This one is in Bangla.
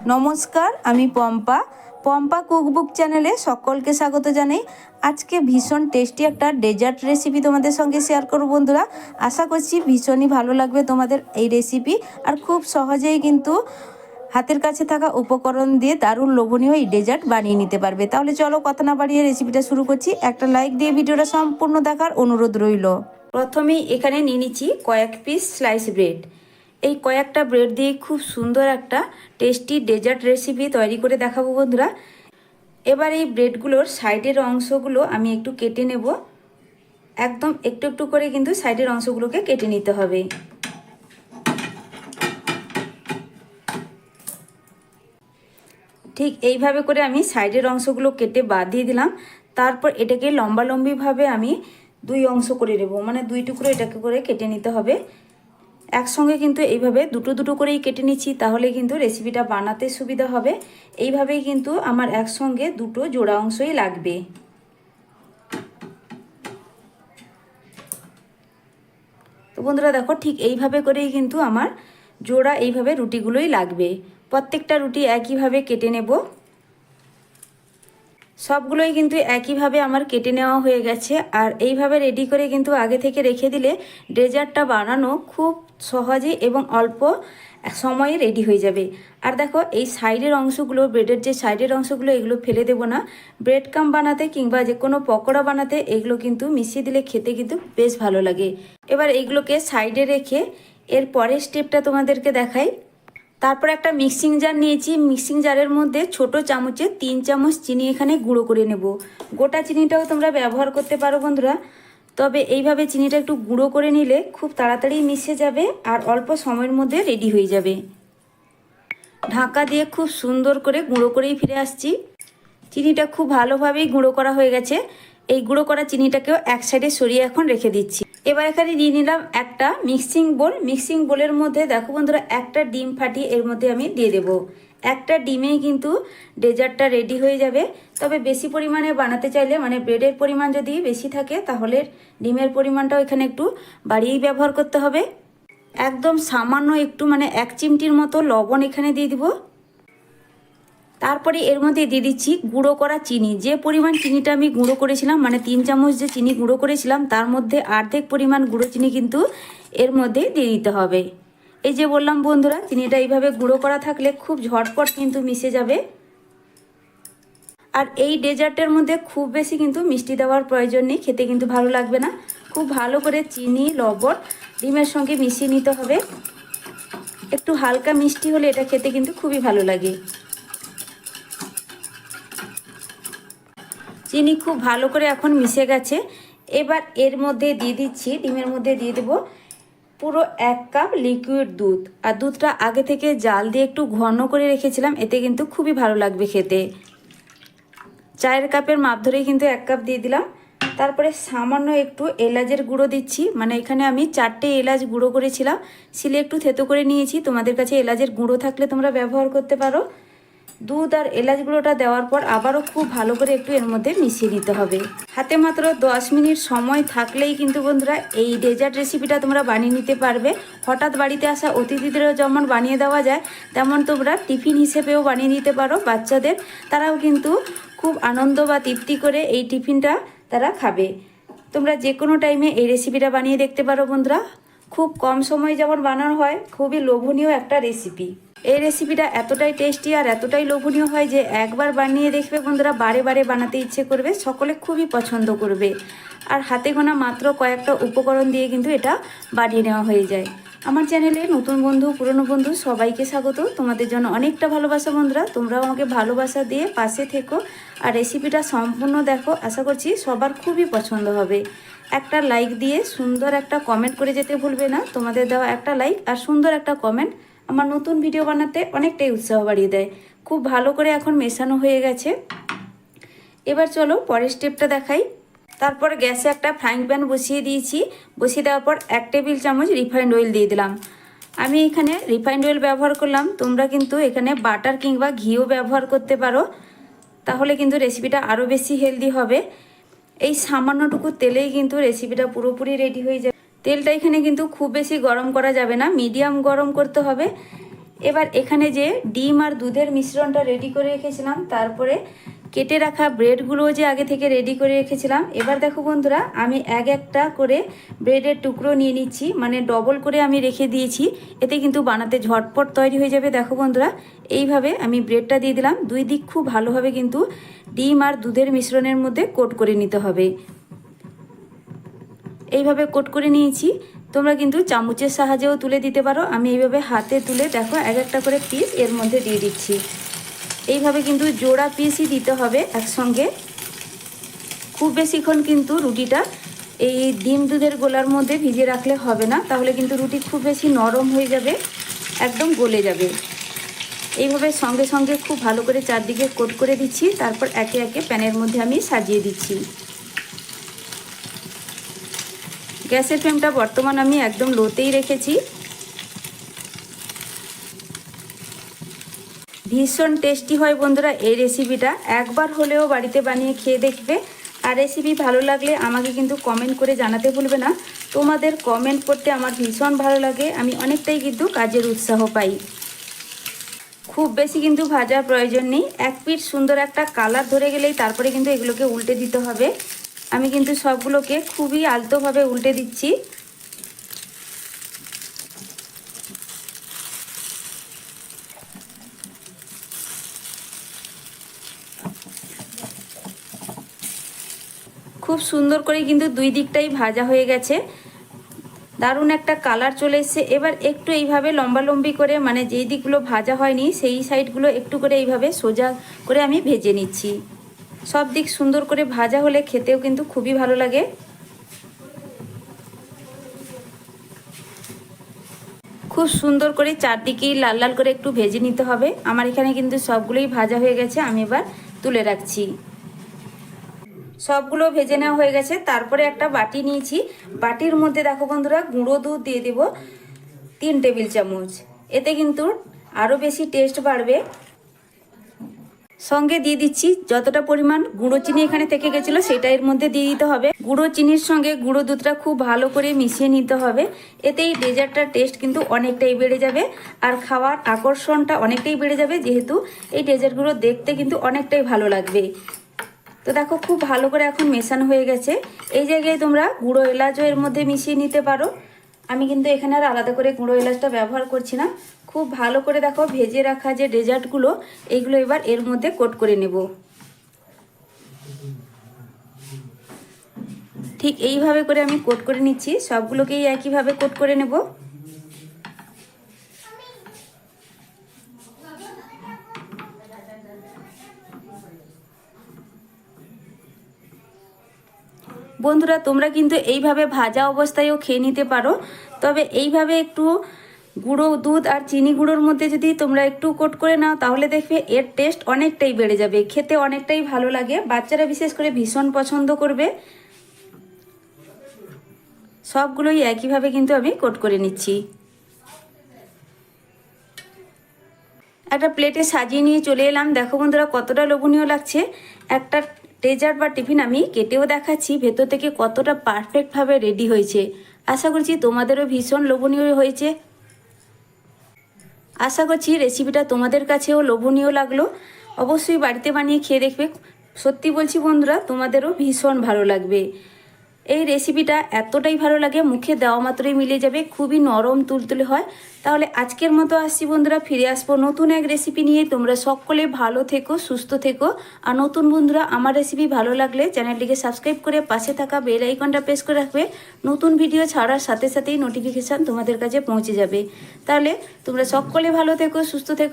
নমস্কার, আমি পম্পা কুকবুক চ্যানেলে সকলকে স্বাগত জানাই। আজকে ভীষণ টেস্টি একটা ডেজার্ট রেসিপি তোমাদের সঙ্গে শেয়ার করব বন্ধুরা। আশা করছি ভীষণই ভালো লাগবে তোমাদের এই রেসিপি। আর খুব সহজেই কিন্তু হাতের কাছে থাকা উপকরণ দিয়ে দারুণ লোভনীয় এই ডেজার্ট বানিয়ে নিতে পারবে। তাহলে চলো কথা না বাড়িয়ে রেসিপিটা শুরু করছি। একটা লাইক দিয়ে ভিডিওটা সম্পূর্ণ দেখার অনুরোধ রইল। প্রথমেই এখানে নিয়ে নিচ্ছি কয়েক পিস স্লাইস ব্রেড। এই কয়েকটা ব্রেড দিয়ে খুব সুন্দর একটা টেস্টি ডেজার্ট রেসিপি তৈরি করে দেখাবো বন্ধুরা। এবার এই ব্রেডগুলোর সাইডের অংশগুলো আমি একটু কেটে নেব। একদম একটু একটু করে কিন্তু সাইডের অংশগুলোকে কেটে নিতে হবে। ঠিক এইভাবে করে আমি সাইডের অংশগুলো কেটে বাদ দিয়ে দিলাম। তারপর এটাকে লম্বালম্বিভাবে আমি দুই অংশ করে নেব, মানে দুই টুকরো এটাকে করে কেটে নিতে হবে। একসঙ্গে কিন্তু এইভাবে দুটো দুটো করেই কেটে নিচ্ছি, তাহলে কিন্তু রেসিপিটা বানাতে সুবিধা হবে। এইভাবেই কিন্তু আমার একসঙ্গে দুটো জোড়া অংশই লাগবে। তো বন্ধুরা দেখো, ঠিক এইভাবে করেই কিন্তু আমার জোড়া এইভাবে রুটিগুলোই লাগবে। প্রত্যেকটা রুটি একইভাবে কেটে নেব। সবগুলোই কিন্তু একইভাবে আমার কেটে নেওয়া হয়ে গেছে। আর এইভাবে রেডি করে কিন্তু আগে থেকে রেখে দিলে ডেজার্টটা বানানো খুব সহজে এবং অল্প সময়ে রেডি হয়ে যাবে। আর দেখো, এই সাইডের অংশগুলো, ব্রেডের যে সাইডের অংশগুলো, এগুলো ফেলে দেবো না। ব্রেড কাম বানাতে কিংবা যে কোনো পকোড়া বানাতে এগুলো কিন্তু মিশিয়ে দিলে খেতে কিন্তু বেশ ভালো লাগে। এবার এইগুলোকে সাইডে রেখে এর পরের স্টেপটা তোমাদেরকে দেখাই। তারপর একটা মিক্সিং জার নিয়েছি। মিক্সিং জারের মধ্যে ছোট চামচে 3 চামচ চিনি এখানে গুঁড়ো করে নেব। গোটা চিনিটাও তোমরা ব্যবহার করতে পারো বন্ধুরা, তবে এইভাবে চিনিটা একটু গুঁড়ো করে নিলে খুব তাড়াতাড়ি মিশে যাবে আর অল্প সময়ের মধ্যে রেডি হয়ে যাবে। ঢাকা দিয়ে খুব সুন্দর করে গুঁড়ো করেই ফিরে আসছি। চিনিটা খুব ভালোভাবেই গুঁড়ো করা হয়ে গেছে। এই গুঁড়ো করা চিনিটাকেও এক সাইডে সরিয়ে এখন রেখে দিচ্ছি। এবার এখানে নিয়ে নিলাম একটা মিক্সিং বোল। মিক্সিং বোলের মধ্যে দেখো বন্ধুরা, একটা ডিম ফাটিয়ে এর মধ্যে আমি দিয়ে দেব। একটা ডিমেই কিন্তু ডেজার্টটা রেডি হয়ে যাবে। তবে বেশি পরিমাণে বানাতে চাইলে, মানে ব্রেডের পরিমাণ যদি বেশি থাকে, তাহলে ডিমের পরিমাণটাও এখানে একটু বাড়িয়েই ব্যবহার করতে হবে। একদম সামান্য একটু, মানে 1 চিমটির মতো লবণ এখানে দিয়ে দিব। তারপরে এর মধ্যে দিয়ে দিচ্ছি গুঁড়ো করা চিনি। যে পরিমাণ চিনিটা আমি গুঁড়ো করেছিলাম, মানে 3 চামচ যে চিনি গুঁড়ো করেছিলাম, তার মধ্যে অর্ধেক পরিমাণ গুঁড়ো চিনি কিন্তু এর মধ্যে দিয়ে দিতে হবে। এই যে বললাম বন্ধুরা, চিনিটা এইভাবে গুঁড়ো করা থাকলে খুব ঝটপট কিন্তু মিশে যাবে। আর এই ডেজার্টের মধ্যে খুব বেশি কিন্তু মিষ্টি দেওয়ার প্রয়োজন নেই, খেতে কিন্তু ভালো লাগবে না। খুব ভালো করে চিনি, লবণ ডিমের সঙ্গে মিশিয়ে নিতে হবে। একটু হালকা মিষ্টি হলে এটা খেতে কিন্তু খুবই ভালো লাগে। চিনি খুব ভালো করে এখন মিশে গেছে। এবার এর মধ্যে দিয়ে দিচ্ছি, ডিমের মধ্যে দিয়ে দেবো পুরো 1 কাপ লিকুইড দুধ। আর দুধটা আগে থেকে জাল দিয়ে একটু ঘন করে রেখেছিলাম, এতে কিন্তু খুবই ভালো লাগবে খেতে। চায়ের কাপের মাপ ধরেই কিন্তু 1 কাপ দিয়ে দিলাম। তারপরে সামান্য একটু এলাচের গুঁড়ো দিচ্ছি। মানে এখানে আমি 4টে এলাচ গুঁড়ো করেছিলাম, শিলে একটু থেতো করে নিয়েছি। তোমাদের কাছে এলাচের গুঁড়ো থাকলে তোমরা ব্যবহার করতে পারো। দুধ আর এলাচ গুঁড়োটা দেওয়ার পর আবারও খুব ভালো করে একটু এর মধ্যে মিশিয়ে নিতে হবে। হাতে মাত্র 10 মিনিট সময় থাকলেই কিন্তু বন্ধুরা এই ডেজার্ট রেসিপিটা তোমরা বানিয়ে নিতে পারবে। হঠাৎ বাড়িতে আসা অতিথিদেরও যেমন বানিয়ে দেওয়া যায়, তেমন তোমরা টিফিন হিসেবেও বানিয়ে দিতে পারো বাচ্চাদের। তারাও কিন্তু খুব আনন্দ বা তৃপ্তি করে এই টিফিনটা তারা খাবে। তোমরা যে কোনো টাইমে এই রেসিপিটা বানিয়ে দেখতে পারো বন্ধুরা। খুব কম সময় যেমন বানানো হয়, খুবই লোভনীয় একটা রেসিপি। এই রেসিপিটা এতটাই টেস্টি আর এতটাই লোভনীয় হয় যে একবার বানিয়ে দেখবে বন্ধুরা, বারে বারে বানাতে ইচ্ছে করবে, সকলে খুবই পছন্দ করবে। আর হাতে গোনা মাত্র কয়েকটা উপকরণ দিয়ে কিন্তু এটা বানিয়ে নেওয়া হয়ে যায়। আমার চ্যানেলে নতুন বন্ধু, পুরনো বন্ধু সবাইকে স্বাগত। তোমাদের জন্য অনেকটা ভালোবাসা বন্ধুরা। তোমরাও আমাকে ভালোবাসা দিয়ে পাশে থেকো আর রেসিপিটা সম্পূর্ণ দেখো। আশা করছি সবার খুবই পছন্দ হবে। একটা লাইক দিয়ে সুন্দর একটা কমেন্ট করে যেতে ভুলবে না। তোমাদের দেওয়া একটা লাইক আর সুন্দর একটা কমেন্ট আমার নতুন ভিডিও বানাতে অনেকটাই উৎসাহ বাড়িয়ে দেয়। খুব ভালো করে এখন মেশানো হয়ে গেছে। এবার চলো পরের স্টেপটা দেখাই। তারপর গ্যাসে একটা ফ্রাইং প্যান বসিয়ে দিয়েছি। বসিয়ে দেওয়ার পর 1 টেবিল চামচ রিফাইন্ড অয়েল দিয়ে দিলাম। আমি এখানে রিফাইন্ড অয়েল ব্যবহার করলাম। তোমরা কিন্তু এখানে বাটার কিংবা ঘিও ব্যবহার করতে পারো, তাহলে কিন্তু রেসিপিটা আরও বেশি হেলদি হবে। এই সামান্যটুকু তেলেই কিন্তু রেসিপিটা পুরোপুরি রেডি হয়ে যাবে। তেলটা এখানে কিন্তু খুব বেশি গরম করা যাবে না, মিডিয়াম গরম করতে হবে। এবার এখানে যে ডিম আর দুধের মিশ্রণটা রেডি করে রেখেছিলাম, তারপরে কেটে রাখা ব্রেডগুলো যে আগে থেকে রেডি করে রেখেছিলাম। এবার দেখো বন্ধুরা, আমি একটা করে ব্রেডের টুকরো নিয়ে নিচ্ছি, মানে ডবল করে আমি রেখে দিয়েছি, এতে কিন্তু বানাতে ঝটপট তৈরি হয়ে যাবে। দেখো বন্ধুরা, এইভাবে আমি ব্রেডটা দিয়ে দিলাম। দুই দিক খুব ভালোভাবে কিন্তু ডিম আর দুধের মিশ্রণের মধ্যে কোট করে নিতে হবে। এইভাবে কোট করে নিয়েছি। তোমরা কিন্তু চামচের সাহায্যেও তুলে দিতে পারো। আমি এইভাবে হাতে তুলে দেখো একটা করে পিস এর মধ্যে দিয়ে দিচ্ছি। এইভাবে কিন্তু জোড়া পিসই দিতে হবে একসঙ্গে। খুব বেশিক্ষণ কিন্তু রুটিটা এই ডিম দুধের গোলার মধ্যে ভিজিয়ে রাখলে হবে না, তাহলে কিন্তু রুটি খুব বেশি নরম হয়ে যাবে, একদম গলে যাবে। এইভাবে সঙ্গে সঙ্গে খুব ভালো করে চারদিকে কোট করে দিচ্ছি। তারপর একে একে প্যানের মধ্যে আমি সাজিয়ে দিচ্ছি। গ্যাসের ফ্লেমটা বর্তমান আমি একদম লোতেই রেখেছি। ভীষণ টেস্টি হয় বন্ধুরা এই রেসিপিটা, একবার হলেও বাড়িতে বানিয়ে খেয়ে দেখবে। আর রেসিপি ভালো লাগলে আমাকে কিন্তু কমেন্ট করে জানাতে ভুলবে না। তোমাদের কমেন্ট করতে আমার ভীষণ ভালো লাগে, আমি অনেকটাই কিন্তু কাজের উৎসাহ পাই। খুব বেশি কিন্তু ভাজার প্রয়োজন নেই, এক পিঠ সুন্দর একটা কালার ধরে গেলেই তারপরে কিন্তু এগুলোকে উল্টে দিতে হবে। আমি কিন্তু সবগুলোকে খুবই আলতোভাবে উল্টে দিচ্ছি। খুব সুন্দর করে কিন্তু দুই দিকটাই ভাজা হয়ে গেছে, দারুণ একটা কালার চলে এসেছে। এবার একটু এইভাবে লম্বালম্বি করে, মানে যেই দিকগুলো ভাজা হয়নি সেই সাইডগুলো একটু করে এইভাবে সোজা করে আমি ভেজে নিচ্ছি। সব দিক সুন্দর করে ভাজা হলে খেতেও কিন্তু খুবই ভালো লাগে। খুব সুন্দর করে চারদিকেই লাল লাল করে একটু ভেজে নিতে হবে। আমার এখানে কিন্তু সবগুলোই ভাজা হয়ে গেছে, আমি এবার তুলে রাখছি। সবগুলো ভেজে নেওয়া হয়ে গেছে। তারপরে একটা বাটি নিয়েছি, বাটির মধ্যে দেখো বন্ধুরা গুঁড়ো দুধ দিয়ে দেব 3 টেবিল চামচ। এতে কিন্তু আরও বেশি টেস্ট বাড়বে। সঙ্গে দিয়ে দিচ্ছি যতটা পরিমাণ গুঁড়ো চিনি এখানে থেকে গেছিলো সেটা এর মধ্যে দিয়ে দিতে হবে। গুঁড়ো চিনির সঙ্গে গুঁড়ো দুধটা খুব ভালো করে মিশিয়ে নিতে হবে। এতেই ডেজার্টটার টেস্ট কিন্তু অনেকটাই বেড়ে যাবে, আর খাওয়ার আকর্ষণটা অনেকটাই বেড়ে যাবে, যেহেতু এই ডেজার্টগুলো দেখতে কিন্তু অনেকটাই ভালো লাগবে। তো দেখো খুব ভালো করে এখন মেশানো হয়ে গেছে। এই জায়গায় তোমরা গুঁড়ো এলাচও এর মধ্যে মিশিয়ে নিতে পারো। আমি কিন্তু এখানে আর আলাদা করে গুঁড়ো এলাচটা ব্যবহার করছি না। খুব ভালো করে দেখো ভেজে রাখা যে ডেজার্টগুলো, এইগুলো এবার এর মধ্যে কোট করে নেব। ঠিক এইভাবে করে আমি কোট করে নিচ্ছি, সবগুলোকেই একইভাবে কোট করে নেব। বন্ধুরা তোমরা কিন্তু এইভাবে ভাজা অবস্থায়ও খেয়ে নিতে পারো, তবে এইভাবে একটু গুঁড়ো দুধ আর চিনি গুঁড়োর মধ্যে যদি তোমরা একটু কোট করে নাও তাহলে দেখবে এর টেস্ট অনেকটাই বেড়ে যাবে, খেতে অনেকটাই ভালো লাগে, বাচ্চারা বিশেষ করে ভীষণ পছন্দ করবে। সবগুলোই একইভাবে কিন্তু আমি কোট করে নিচ্ছি। একটা প্লেটে সাজিয়ে নিয়ে চলে এলাম। দেখো বন্ধুরা কতটা লোভনীয় লাগছে। একটা ডেজার্ট বা টিফিন আমি কেটেও দেখাচ্ছি ভেতর থেকে কতটা পারফেক্টভাবে রেডি হয়েছে। আশা করছি তোমাদেরও ভীষণ লোভনীয় হয়েছে। আশা করছি রেসিপিটা তোমাদের কাছেও লোভনীয় লাগলো। অবশ্যই বাড়িতে বানিয়ে খেয়ে দেখবে, সত্যি বলছি বন্ধুরা তোমাদেরও ভীষণ ভালো লাগবে। এই রেসিপিটা এতটাই ভালো লাগে, মুখে দেওয়া মাত্রই মিলে যাবে, খুবই নরম তুলতুলে হয়। তাহলে আজকের মতো আসছি বন্ধুরা, ফিরে আসবো নতুন এক রেসিপি নিয়ে। তোমরা সকলে ভালো থেকো, সুস্থ থেকো। আর নতুন বন্ধুরা আমার রেসিপি ভালো লাগলে চ্যানেলটিকে সাবস্ক্রাইব করে পাশে থাকা বেল আইকনটা প্রেস করে রাখবে। নতুন ভিডিও ছাড়ার সাথে সাথেই নোটিফিকেশান তোমাদের কাছে পৌঁছে যাবে। তাহলে তোমরা সকলে ভালো থেকো, সুস্থ থেকো।